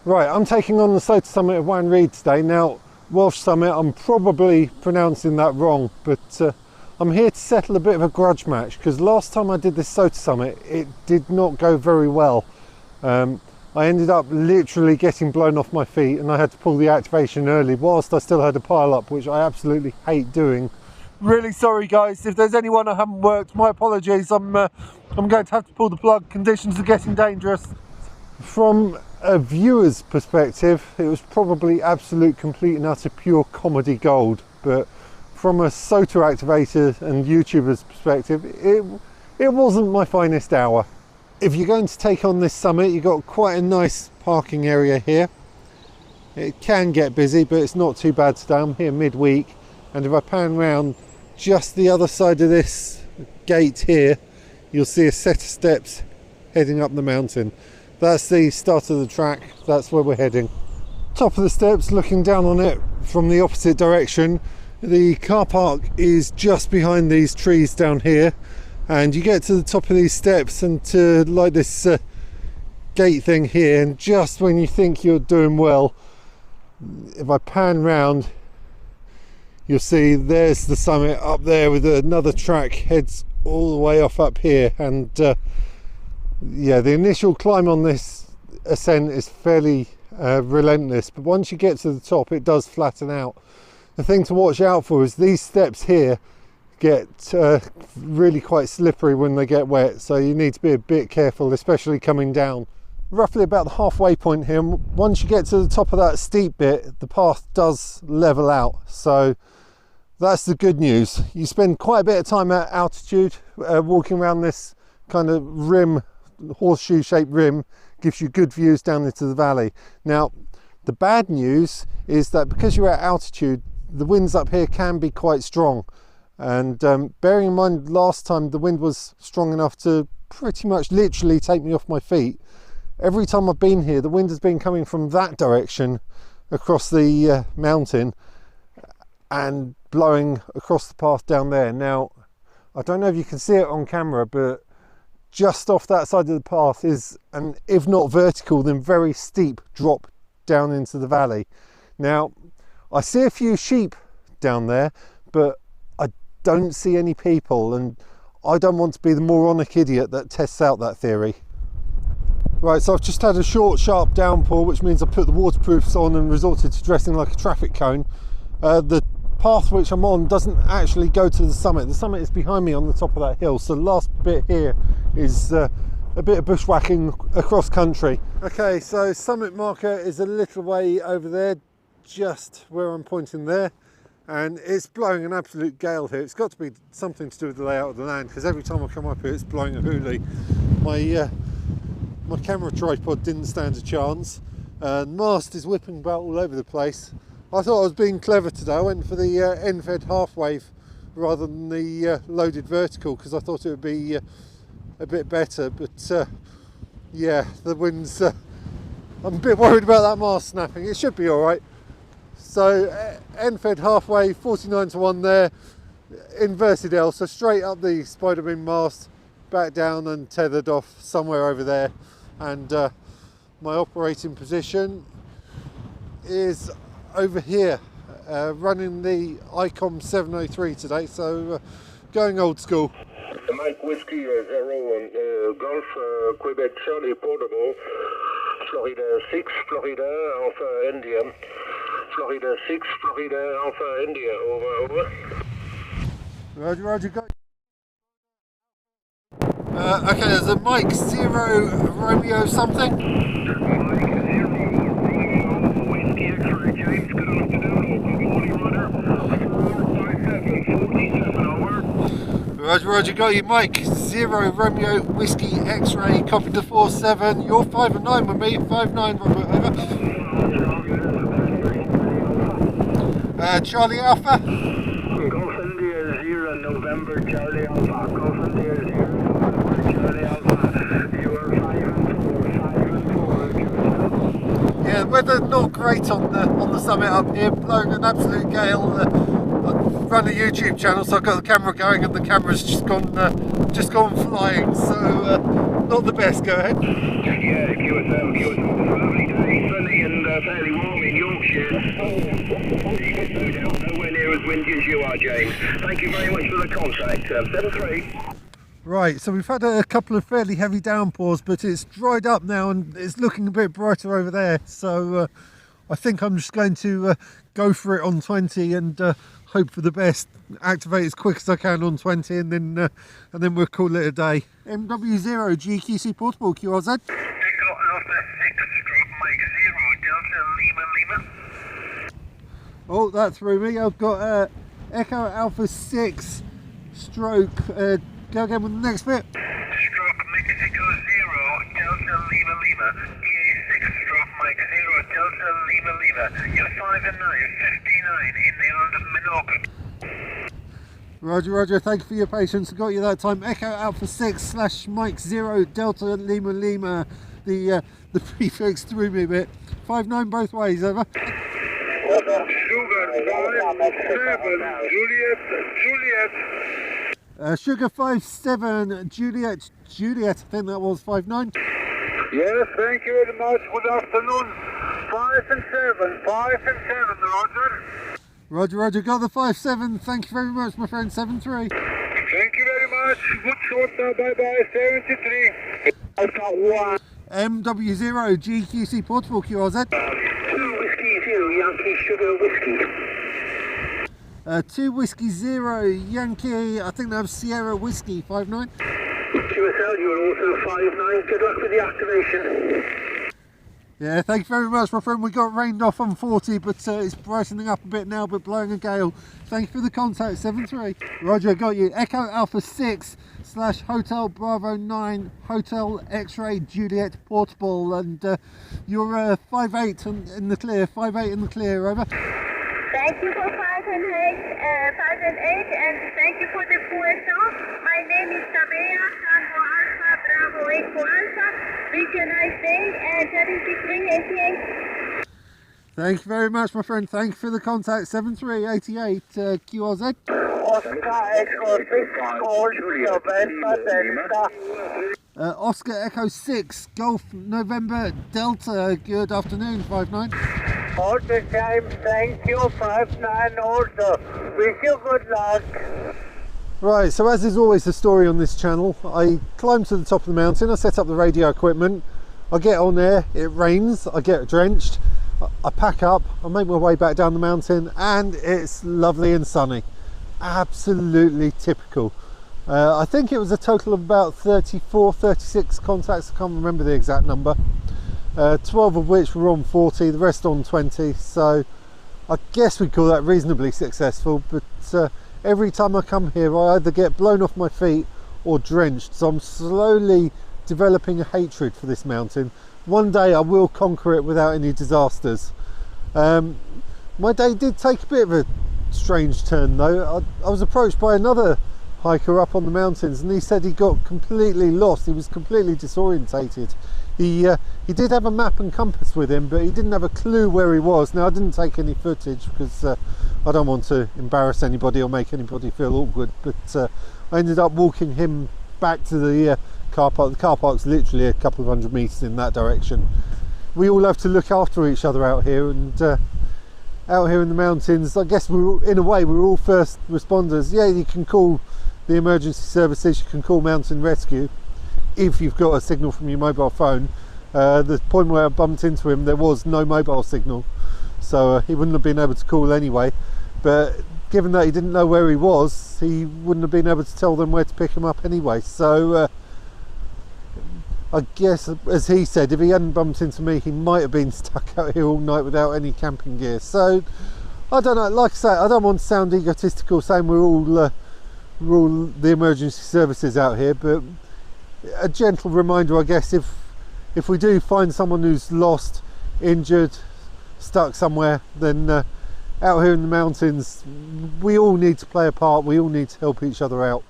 Right, I'm taking on the Soto Summit of Waun Rydd today. Now, Welsh Summit, I'm probably pronouncing that wrong, but I'm here to settle a bit of a grudge match, because last time I did this Soto Summit, it did not go very well. I ended up literally getting blown off my feet, and I had to pull the activation early whilst I still had a pile up, which I absolutely hate doing. Really sorry guys, if there's anyone I haven't worked, my apologies. I'm going to have to pull the plug. Conditions are getting dangerous. From a viewer's perspective, it was probably absolute, complete and utter pure comedy gold, but from a Soto activator and YouTuber's perspective, it wasn't my finest hour. If you're going to take on this summit, you've got quite a nice parking area here. It can get busy, but it's not too bad today. I'm here midweek, and if I pan round just the other side of this gate here, you'll see a set of steps heading up the mountain. That's the start of the track, that's where we're heading. Top of the steps, looking down on it from the opposite direction, the car park is just behind these trees down here, and you get to the top of these steps and to like this gate thing here, and just when you think you're doing well, if I pan round, you'll see there's the summit up there with another track heads all the way off up here, and yeah, the initial climb on this ascent is fairly relentless, but once you get to the top it does flatten out. The thing to watch out for is these steps here get really quite slippery when they get wet, so you need to be a bit careful, especially coming down. Roughly about the halfway point here, once you get to the top of that steep bit, the path does level out, so that's the good news. You spend quite a bit of time at altitude walking around this kind of rim, horseshoe shaped rim, gives you good views down into the valley. Now the bad news is that because you're at altitude, the winds up here can be quite strong, and bearing in mind last time the wind was strong enough to pretty much literally take me off my feet, every time I've been here the wind has been coming from that direction across the mountain and blowing across the path down there. Now I don't know if you can see it on camera, but just off that side of the path is an, if not vertical, then very steep drop down into the valley. Now I see a few sheep down there, but I don't see any people, and I don't want to be the moronic idiot that tests out that theory. Right, so I've just had a short sharp downpour, which means I put the waterproofs on and resorted to dressing like a traffic cone. The path which I'm on doesn't actually go to the summit. The summit is behind me on the top of that hill, so the last bit here is a bit of bushwhacking across country. Okay, so summit marker is a little way over there, just where I'm pointing there, and it's blowing an absolute gale here. It's got to be something to do with the layout of the land, because every time I come up here it's blowing a hoolie. My camera tripod didn't stand a chance. The mast is whipping about all over the place. I thought I was being clever today. I went for the end-fed half wave rather than the loaded vertical, because I thought it would be a bit better, but yeah, the winds, I'm a bit worried about that mast snapping. It should be alright. So end-fed half wave, 49 to 1 there, inverted L, so straight up the spider beam mast, back down and tethered off somewhere over there, and my operating position is over here, running the ICOM 703 today, so going old school. Mike Whiskey 0 and Golf Quebec Charlie Portable, Florida 6 Florida Alpha India, Florida 6 Florida Alpha India, over. Roger, roger, go. Okay, there's a Mike 0 Romeo something. Mike 0 Romeo Whiskey X-ray, James, good afternoon, open body runner, 45747, over. Roger, roger, got you, Mike 0 Romeo Whiskey X-ray, copy to 47, you're 5 and 9 with me, 5-9, Robert, over. Charlie Alpha. Golf India 0 November Charlie Alpha, Golf India 0 November Charlie Alpha, you are 5 and 4, Yeah, the weather not great on the summit up here, blowing an absolute gale. I run a YouTube channel, so I've got the camera going, and the camera's just gone flying, so not the best. Go ahead. Yeah, QSL, lovely day, sunny fairly warm in Yorkshire. Nowhere near as windy as you are, James. Thank you very much for the contact. 73. Right, so we've had a couple of fairly heavy downpours, but it's dried up now and it's looking a bit brighter over there. So I think I'm just going to go for it on 20 and hope for the best. Activate as quick as I can on 20 and then we'll call it a day. MW0 GQC Portable QRZ. Echo Alpha 6, stroke Mike 0, Delta Lima Lima. Oh, that threw me. I've got Echo Alpha 6 stroke, go again with the next bit. Stroke Mexico 0, Delta Lima Lima. EA6, stroke Mike 0, Delta Lima Lima. You're 5 and 9, 59 in the island of Menorca. Roger, Roger, thank you for your patience. I got you that time. Echo Alpha 6 / Mike 0, Delta Lima Lima. The prefix threw me a bit. 5-9 both ways, over. Sugar 5-7, Juliet. Sugar 5-7, Juliet, I think that was 5-9. Yes, thank you very much. Good afternoon. 5 and 7, Roger. Roger, Roger, got the 5-7. Thank you very much, my friend. 7-3. Thank you very much. Good shot now. Bye-bye. 73. I've got 1. MW0 GQC Portable QRZ. 2 Whiskey 0, Yankee Sugar Whiskey. 2 Whiskey 0, Yankee, I think that was Sierra Whiskey, 5-9. QSL, you are also 5-9. Good luck with the activation. Yeah, thank you very much, my friend. We got rained off on 40, but it's brightening up a bit now, but blowing a gale. Thank you for the contact, 7-3. Roger, got you. Echo Alpha 6 / Hotel Bravo 9, Hotel X-Ray Juliet Portable, and you're 5-8 in the clear, 5-8 in the clear, over. Thank you for 5 and 8, and thank you for the QSL. My name is Tabea, Tango Alpha, Bravo 8 for Alpha. Wish you a nice day, and 7688. Thank you very much, my friend. Thank you for the contact. 7388 QRZ. Oscar Echo 6, Golf November Delta. Oscar Echo 6, Golf November Delta. Good afternoon, 5-9. All the time, thank you, 5-9 also. Wish you good luck. Right, so as is always the story on this channel, I climb to the top of the mountain, I set up the radio equipment, I get on there, it rains, I get drenched, I pack up, I make my way back down the mountain, and it's lovely and sunny. Absolutely typical. I think it was a total of about 34, 36 contacts, I can't remember the exact number. 12 of which were on 40, the rest on 20, so I guess we call that reasonably successful, but every time I come here I either get blown off my feet or drenched, so I'm slowly developing a hatred for this mountain. One day I will conquer it without any disasters. My day did take a bit of a strange turn though. I was approached by another hiker up on the mountains and he said he got completely lost, he was completely disorientated. He did have a map and compass with him, but he didn't have a clue where he was. Now I didn't take any footage because I don't want to embarrass anybody or make anybody feel awkward, but I ended up walking him back to the car park. The car park's literally a couple of 100 metres in that direction. We all have to look after each other out here, and out here in the mountains, I guess in a way we're all first responders. Yeah, you can call the emergency services, you can call mountain rescue if you've got a signal from your mobile phone. The point where I bumped into him, there was no mobile signal, so he wouldn't have been able to call anyway, but given that he didn't know where he was, he wouldn't have been able to tell them where to pick him up anyway. So I guess, as he said, if he hadn't bumped into me, he might have been stuck out here all night without any camping gear. So I don't know, like I say, I don't want to sound egotistical saying we're all the emergency services out here, but a gentle reminder, I guess, if we do find someone who's lost, injured, stuck somewhere, then out here in the mountains we all need to play a part, we all need to help each other out.